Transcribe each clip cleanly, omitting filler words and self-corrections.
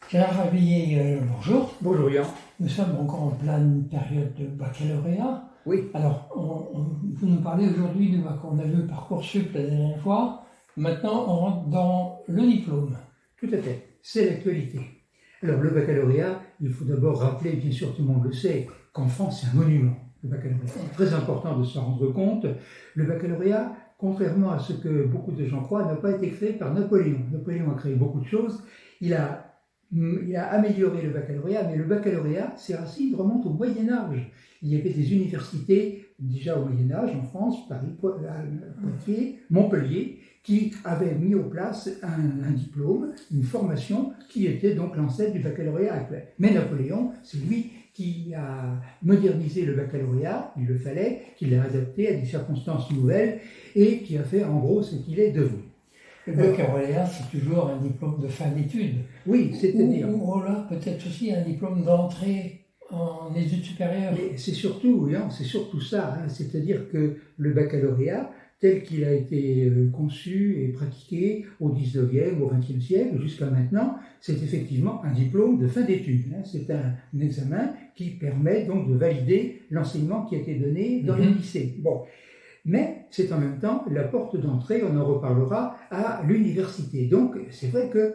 Gérard Rabillet, bonjour. Bonjour Yann. Nous sommes encore en pleine période de baccalauréat. Oui, Alors, vous nous parlez aujourd'hui du bac. On a vu Parcoursup la dernière fois. Maintenant, on rentre dans le diplôme. tout à fait. C'est l'actualité. Alors le baccalauréat, il faut d'abord rappeler, bien sûr tout le monde le sait, qu'en France c'est un monument, le baccalauréat. C'est très important de s'en rendre compte. Le baccalauréat, contrairement à ce que beaucoup de gens croient, n'a pas été créé par Napoléon. Napoléon a créé beaucoup de choses. Il a amélioré le baccalauréat, mais le baccalauréat, ses racines remontent au Moyen-Âge. Il y avait des universités, déjà au Moyen-Âge, en France, Paris, Poitiers, Montpellier, qui avaient mis en place un diplôme, une formation, qui était donc l'ancêtre du baccalauréat actuel. Mais Napoléon, c'est lui qui a modernisé le baccalauréat, il le fallait, qui l'a adapté à des circonstances nouvelles, et qui a fait en gros ce qu'il est devenu. Le baccalauréat, c'est toujours un diplôme de fin d'études. Oui, c'est-à-dire... Ou là, peut-être aussi un diplôme d'entrée en études supérieures. Mais c'est surtout ça, hein, c'est-à-dire que le baccalauréat, tel qu'il a été conçu et pratiqué au 19e, au 20e siècle, jusqu'à maintenant, c'est effectivement un diplôme de fin d'études. Hein. C'est un examen qui permet donc de valider l'enseignement qui a été donné dans les lycées. Bon. Mais c'est en même temps la porte d'entrée, on en reparlera, à l'université. Donc c'est vrai que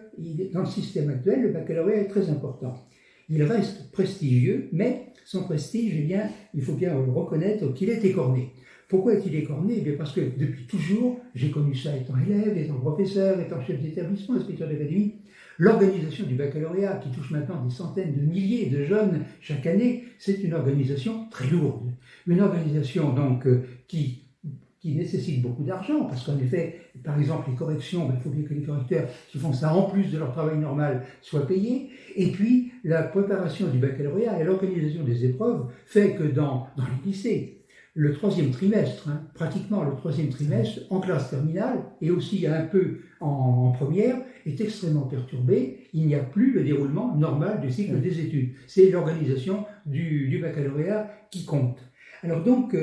dans le système actuel, le baccalauréat est très important. Il reste prestigieux, mais son prestige, eh bien, il faut bien reconnaître qu'il est écorné. Pourquoi est-il écorné? Eh bien parce que depuis toujours, j'ai connu ça étant élève, étant professeur, étant chef d'établissement, inspecteur d'académie, l'organisation du baccalauréat, qui touche maintenant des centaines de milliers de jeunes chaque année, c'est une organisation très lourde. Une organisation donc qui nécessite beaucoup d'argent, parce qu'en effet, par exemple, les corrections, il faut bien que les correcteurs qui font ça en plus de leur travail normal soient payés, et puis la préparation du baccalauréat et l'organisation des épreuves fait que dans les lycées, le troisième trimestre, pratiquement le troisième trimestre, en classe terminale, et aussi un peu en première, est extrêmement perturbé. Il n'y a plus le déroulement normal du cycle des études. C'est l'organisation du baccalauréat qui compte. Alors donc,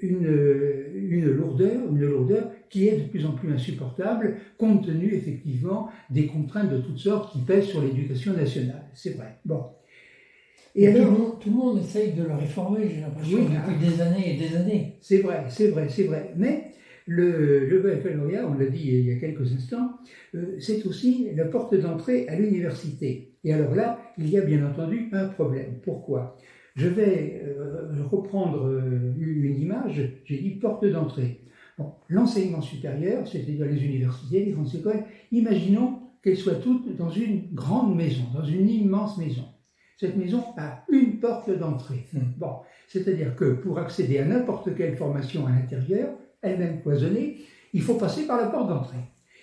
une lourdeur qui est de plus en plus insupportable, compte tenu effectivement des contraintes de toutes sortes qui pèsent sur l'éducation nationale. C'est vrai. Bon. Et alors, tout le monde essaye de le réformer, j'ai l'impression, oui, depuis des années et des années. C'est vrai. Mais le baccalauréat, on l'a dit il y a quelques instants, c'est aussi la porte d'entrée à l'université. Et alors là, il y a bien entendu un problème. Pourquoi ? Je vais reprendre une image, j'ai dit porte d'entrée. Bon, l'enseignement supérieur, c'est-à-dire les universités, les grandes écoles, imaginons qu'elles soient toutes dans une grande maison, dans une immense maison. Cette maison a une porte d'entrée. Bon, c'est-à-dire que pour accéder à n'importe quelle formation à l'intérieur, elle-même cloisonnée, il faut passer par la porte d'entrée.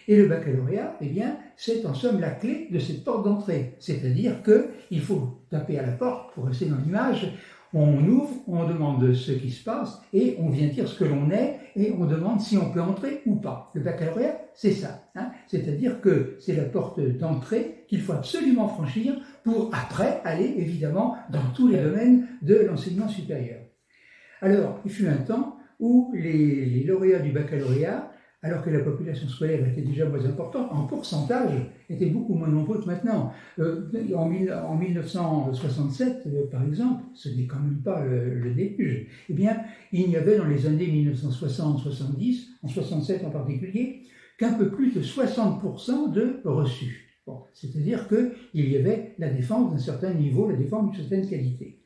Et le baccalauréat, eh bien, c'est en somme la clé de cette porte d'entrée. C'est-à-dire qu'il faut taper à la porte, pour rester dans l'image, on ouvre, on demande ce qui se passe, et on vient dire ce que l'on est, et on demande si on peut entrer ou pas. Le baccalauréat, c'est ça. Hein. C'est-à-dire que c'est la porte d'entrée qu'il faut absolument franchir pour après aller, évidemment, dans tous les domaines de l'enseignement supérieur. Alors, il fut un temps où les lauréats du baccalauréat, alors que la population scolaire était déjà moins importante, en pourcentage, était beaucoup moins nombreux que maintenant. En 1967, par exemple, ce n'est quand même pas le début, eh bien, il n'y avait dans les années 1960-70, en 67 en particulier, qu'un peu plus de 60% de reçus. Bon, c'est-à-dire qu'il y avait la défense d'un certain niveau, la défense d'une certaine qualité.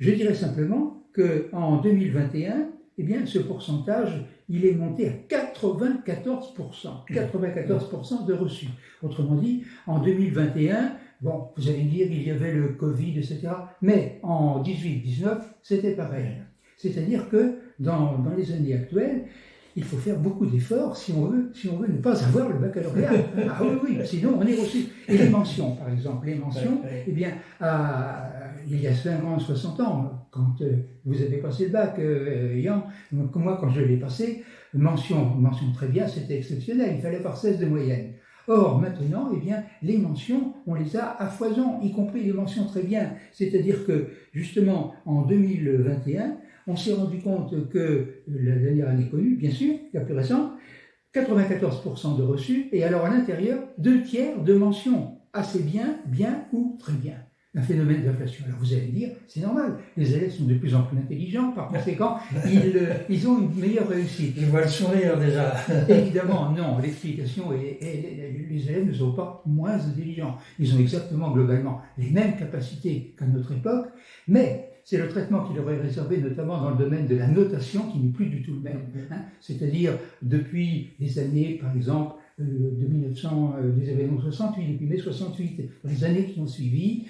Je dirais simplement qu'en 2021, eh bien, ce pourcentage, il est monté à 94%. 94% de reçus. Autrement dit, en 2021, bon, vous allez me dire, il y avait le Covid, etc. Mais en 18-19, c'était pareil. C'est-à-dire que dans les années actuelles, il faut faire beaucoup d'efforts si on veut ne pas avoir le baccalauréat. Ah oui, sinon on est reçu. Et les mentions, par exemple, eh bien, il y a 50, 60 ans, quand vous avez passé le bac, Yann, moi quand je l'ai passé, mention très bien, c'était exceptionnel, il fallait avoir 16 de moyenne. Or, maintenant, eh bien, les mentions, on les a à foison, y compris les mentions très bien. C'est-à-dire que, justement, en 2021, on s'est rendu compte que la dernière année connue, bien sûr, la plus récente, 94% de reçus, et alors à l'intérieur, 2 tiers de mentions. assez bien, bien ou très bien. Un phénomène d'inflation. Alors vous allez me dire, c'est normal, les élèves sont de plus en plus intelligents, par conséquent, ils ont une meilleure réussite. Je vois le sourire déjà. Évidemment, non, l'explication est, les élèves ne sont pas moins intelligents. Ils ont exactement, globalement, les mêmes capacités qu'à notre époque, mais c'est le traitement qui leur est réservé, notamment dans le domaine de la notation, qui n'est plus du tout le même. Hein. C'est-à-dire, depuis les années, par exemple, de 1900, des événements 68, depuis mai 68, dans les années qui ont suivi,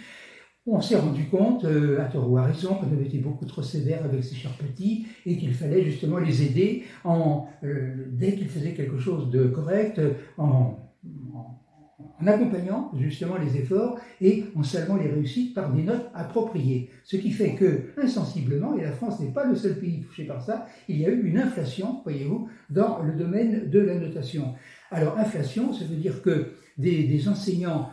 on s'est rendu compte, à tort ou à raison, qu'on avait été beaucoup trop sévère avec ces chers petits et qu'il fallait justement les aider dès qu'ils faisaient quelque chose de correct, en accompagnant justement les efforts et en saluant les réussites par des notes appropriées. Ce qui fait que, insensiblement, et la France n'est pas le seul pays touché par ça, il y a eu une inflation, voyez-vous, dans le domaine de la notation. Alors, inflation, ça veut dire que des enseignants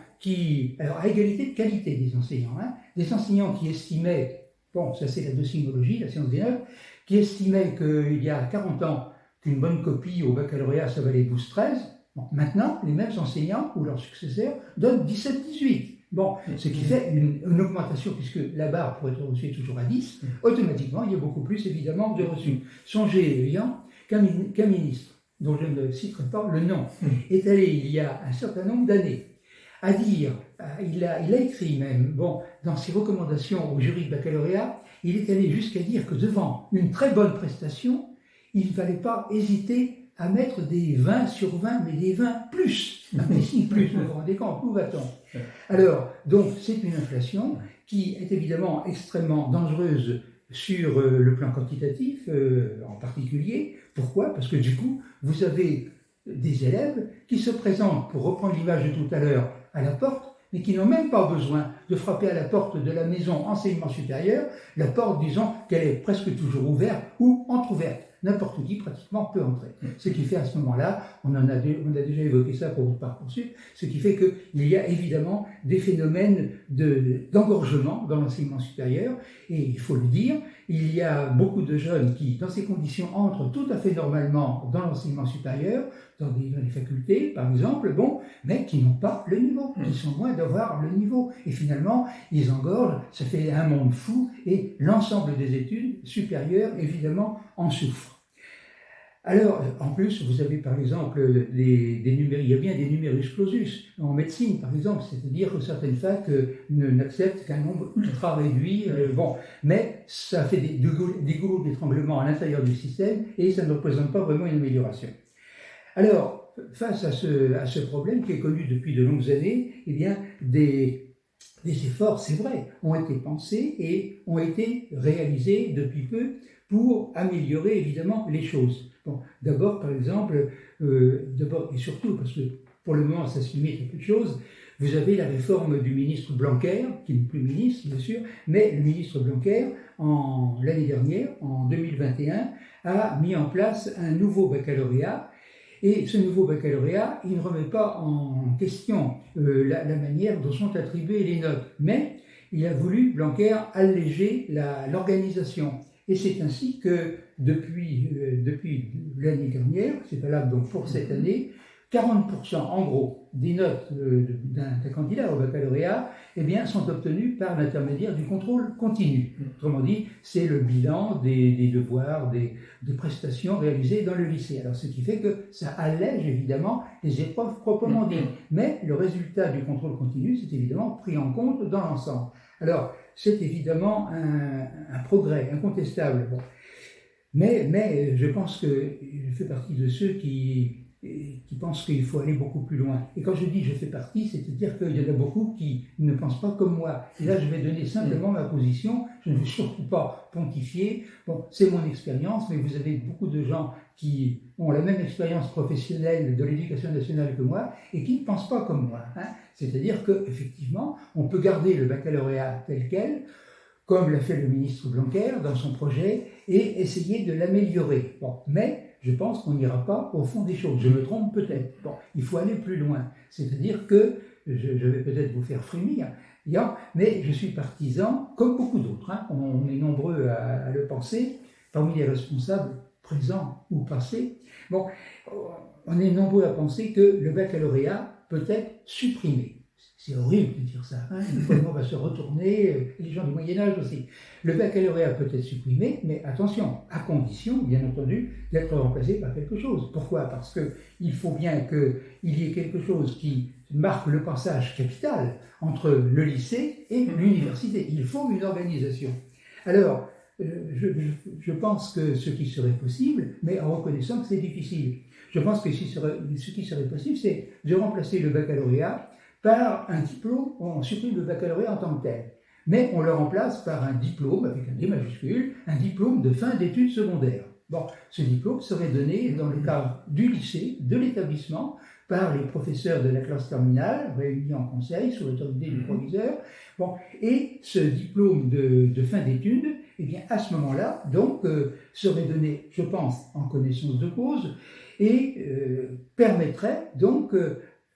alors à égalité de qualité des enseignants, des enseignants qui estimaient, bon, ça c'est la docimologie, la science des notes, qui estimaient qu'il y a 40 ans qu'une bonne copie au baccalauréat ça valait 12-13, bon, maintenant les mêmes enseignants ou leurs successeurs donnent 17-18. Bon, ce qui fait une augmentation, puisque la barre pour être reçue est toujours à 10, automatiquement il y a beaucoup plus évidemment de reçus. Songez qu'un ministre, dont je ne citerai pas le nom, est allé il y a un certain nombre d'années à dire, il a écrit même, bon, dans ses recommandations au jury de baccalauréat, il est allé jusqu'à dire que devant une très bonne prestation, il ne fallait pas hésiter à mettre des 20 sur 20, mais des 20 plus, des signes plus, vous vous rendez compte, où va-t-on? Alors, donc, c'est une inflation qui est évidemment extrêmement dangereuse sur le plan quantitatif en particulier. Pourquoi? Parce que du coup, vous avez des élèves qui se présentent, pour reprendre l'image de tout à l'heure, à la porte, mais qui n'ont même pas besoin de frapper à la porte de la maison enseignement supérieur, la porte disons qu'elle est presque toujours ouverte ou entrouverte. N'importe qui pratiquement peut entrer. Ce qui fait à ce moment-là, on a déjà évoqué ça pour votre Parcoursup, ce qui fait qu'il y a évidemment des phénomènes d'engorgement dans l'enseignement supérieur, et il faut le dire, il y a beaucoup de jeunes qui, dans ces conditions, entrent tout à fait normalement dans l'enseignement supérieur, dans les facultés par exemple, bon, mais qui n'ont pas le niveau, qui sont loin d'avoir le niveau. Et finalement, ils engorgent, ça fait un monde fou, et l'ensemble des études supérieures, évidemment, en souffre. Alors, en plus, vous avez par exemple il y a bien des numerus clausus en médecine, par exemple, c'est-à-dire que certaines facs n'acceptent qu'un nombre ultra réduit, bon, mais ça fait des goulots d'étranglement à l'intérieur du système et ça ne représente pas vraiment une amélioration. Alors, face à ce problème qui est connu depuis de longues années, eh bien, des efforts, c'est vrai, ont été pensés et ont été réalisés depuis peu pour améliorer évidemment les choses. Bon, d'abord, par exemple, d'abord et surtout, parce que pour le moment ça se limite à peu de choses, vous avez la réforme du ministre Blanquer, qui n'est plus ministre bien sûr, mais le ministre Blanquer, l'année dernière, en 2021, a mis en place un nouveau baccalauréat. Et ce nouveau baccalauréat, il ne remet pas en question la manière dont sont attribuées les notes, mais il a voulu, Blanquer, alléger l'organisation. Et c'est ainsi que depuis l'année dernière, c'est valable donc pour cette année, 40% en gros des notes d'un candidat au baccalauréat eh bien, sont obtenues par l'intermédiaire du contrôle continu. Autrement dit, c'est le bilan des devoirs, des prestations réalisées dans le lycée. Alors, ce qui fait que ça allège évidemment les épreuves proprement dites. Mais le résultat du contrôle continu, c'est évidemment pris en compte dans l'ensemble. Alors, c'est évidemment un progrès incontestable. Bon. Mais je pense que je fais partie de ceux qui pensent qu'il faut aller beaucoup plus loin. Et quand je dis je fais partie, c'est-à-dire qu'il y en a beaucoup qui ne pensent pas comme moi. Et là, je vais donner simplement ma position. Je ne veux surtout pas pontifier. Bon, c'est mon expérience, mais vous avez beaucoup de gens qui ont la même expérience professionnelle de l'éducation nationale que moi et qui ne pensent pas comme moi. Hein. C'est-à-dire qu'effectivement, on peut garder le baccalauréat tel quel, comme l'a fait le ministre Blanquer dans son projet, et essayer de l'améliorer. Bon, mais je pense qu'on n'ira pas au fond des choses. Je me trompe peut-être. Bon, il faut aller plus loin. C'est-à-dire que, je vais peut-être vous faire frémir, mais je suis partisan, comme beaucoup d'autres, hein, on est nombreux à le penser, parmi les responsables présents ou passés, bon, on est nombreux à penser que le baccalauréat peut être supprimé. C'est horrible de dire ça, hein. Le monde va se retourner, les gens du Moyen-Âge aussi. Le baccalauréat peut être supprimé, mais attention, à condition, bien entendu, d'être remplacé par quelque chose. Pourquoi? Parce qu'il faut bien qu'il y ait quelque chose qui marque le passage capital entre le lycée et l'université. Il faut une organisation. Alors, je pense que ce qui serait possible, mais en reconnaissant que c'est difficile, je pense que ce qui serait possible, c'est de remplacer le baccalauréat par un diplôme, on supprime le baccalauréat en tant que tel, mais on le remplace par un diplôme, avec un D majuscule, un diplôme de fin d'études secondaires. Bon, ce diplôme serait donné dans le cadre du lycée, de l'établissement, par les professeurs de la classe terminale, réunis en conseil sous l'autorité du proviseur. Bon, et ce diplôme de fin d'études, eh bien, à ce moment-là, donc, serait donné, je pense, en connaissance de cause, et permettrait donc,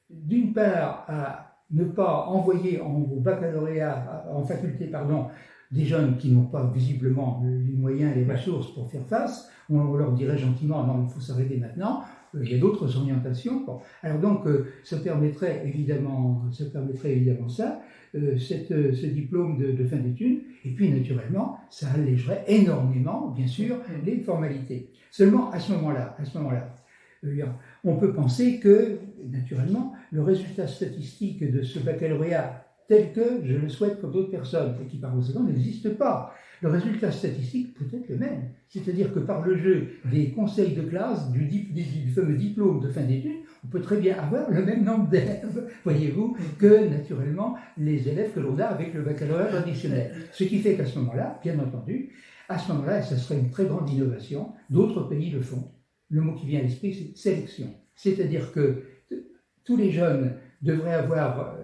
d'une part, à ne pas envoyer au baccalauréat, en faculté, pardon, des jeunes qui n'ont pas visiblement les moyens et les ressources pour faire face. On leur dirait gentiment, non, il faut s'arrêter maintenant. Il y a d'autres orientations. Bon. Alors donc, ça permettrait évidemment ça, ce diplôme de fin d'études. Et puis, naturellement, ça allégerait énormément, bien sûr, les formalités. Seulement, à ce moment-là, on peut penser que, naturellement, le résultat statistique de ce baccalauréat, tel que je le souhaite comme d'autres personnes, et qui par conséquent n'existe pas, le résultat statistique peut être le même. C'est-à-dire que par le jeu des conseils de classe, du fameux diplôme de fin d'études, on peut très bien avoir le même nombre d'élèves, voyez-vous, que naturellement les élèves que l'on a avec le baccalauréat traditionnel. Ce qui fait qu'à ce moment-là, bien entendu, ce serait une très grande innovation, d'autres pays le font. Le mot qui vient à l'esprit, c'est sélection. C'est-à-dire que tous les jeunes devraient avoir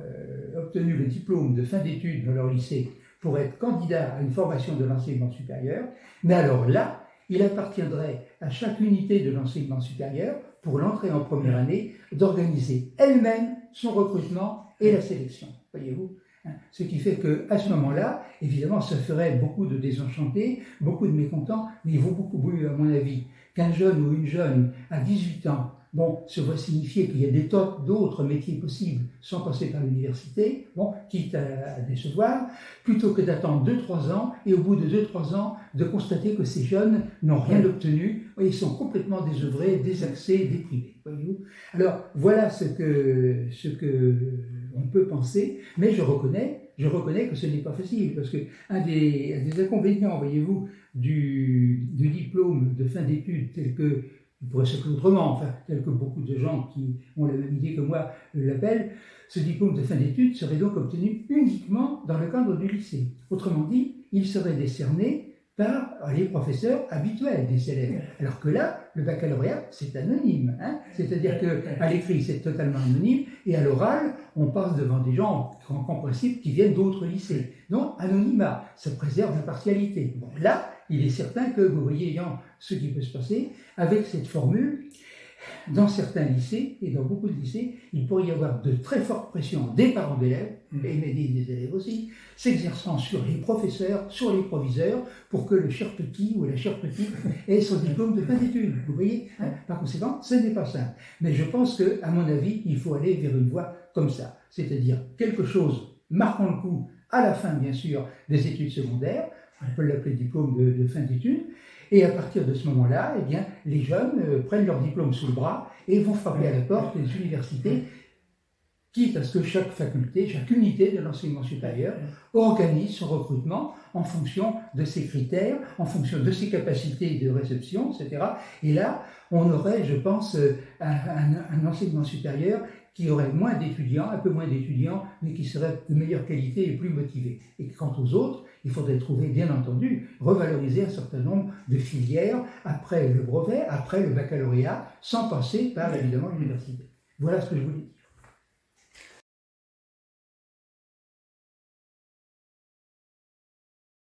obtenu le diplôme de fin d'études dans leur lycée pour être candidat à une formation de l'enseignement supérieur, mais alors là, il appartiendrait à chaque unité de l'enseignement supérieur, pour l'entrée en première année, d'organiser elle-même son recrutement et la sélection, voyez-vous. Ce qui fait qu'à ce moment-là, évidemment, ça ferait beaucoup de désenchantés, beaucoup de mécontents, mais il vaut beaucoup mieux, à mon avis, qu'un jeune ou une jeune à 18 ans, se voit signifier qu'il y a des tas d'autres métiers possibles sans passer par l'université, quitte à décevoir, plutôt que d'attendre 2-3 ans et au bout de 2-3 ans de constater que ces jeunes n'ont rien obtenu, ils sont complètement désœuvrés, désaxés, déprimés. Voyez-vous. Alors voilà ce que on peut penser, mais je reconnais que ce n'est pas facile, parce que un des inconvénients, voyez-vous, du diplôme de fin d'études tel que il pourrait s'appeler autrement, tel que beaucoup de gens qui ont la même idée que moi l'appellent, ce diplôme de fin d'études serait donc obtenu uniquement dans le cadre du lycée. Autrement dit, il serait décerné par les professeurs habituels des élèves. Alors que là, le baccalauréat, c'est anonyme. C'est-à-dire qu'à l'écrit, c'est totalement anonyme, et à l'oral, on passe devant des gens, en principe, qui viennent d'autres lycées. Donc, anonymat, ça préserve l'impartialité. Bon, là, il est certain que, vous voyez, ce qui peut se passer, avec cette formule, dans certains lycées, et dans beaucoup de lycées, il pourrait y avoir de très fortes pressions des parents d'élèves, et des élèves aussi, s'exerçant sur les professeurs, sur les proviseurs, pour que le cher petit ou la chère petite ait son diplôme de fin d'études. Vous voyez, Par conséquent, ce n'est pas simple. Mais je pense qu'à mon avis, il faut aller vers une voie comme ça, c'est-à-dire quelque chose marquant le coup à la fin, bien sûr, des études secondaires, on peut l'appeler diplôme de fin d'études, et à partir de ce moment-là, eh bien, les jeunes prennent leur diplôme sous le bras et vont frapper à la porte des universités, quitte à ce que chaque faculté, chaque unité de l'enseignement supérieur organise son recrutement en fonction de ses critères, en fonction de ses capacités de réception, etc. Et là, on aurait, je pense, un enseignement supérieur qui aurait moins d'étudiants, un peu moins d'étudiants, mais qui serait de meilleure qualité et plus motivé. Et quant aux autres, il faudrait trouver, bien entendu, revaloriser un certain nombre de filières après le brevet, après le baccalauréat, sans passer par, évidemment, l'université. Voilà ce que je voulais dire.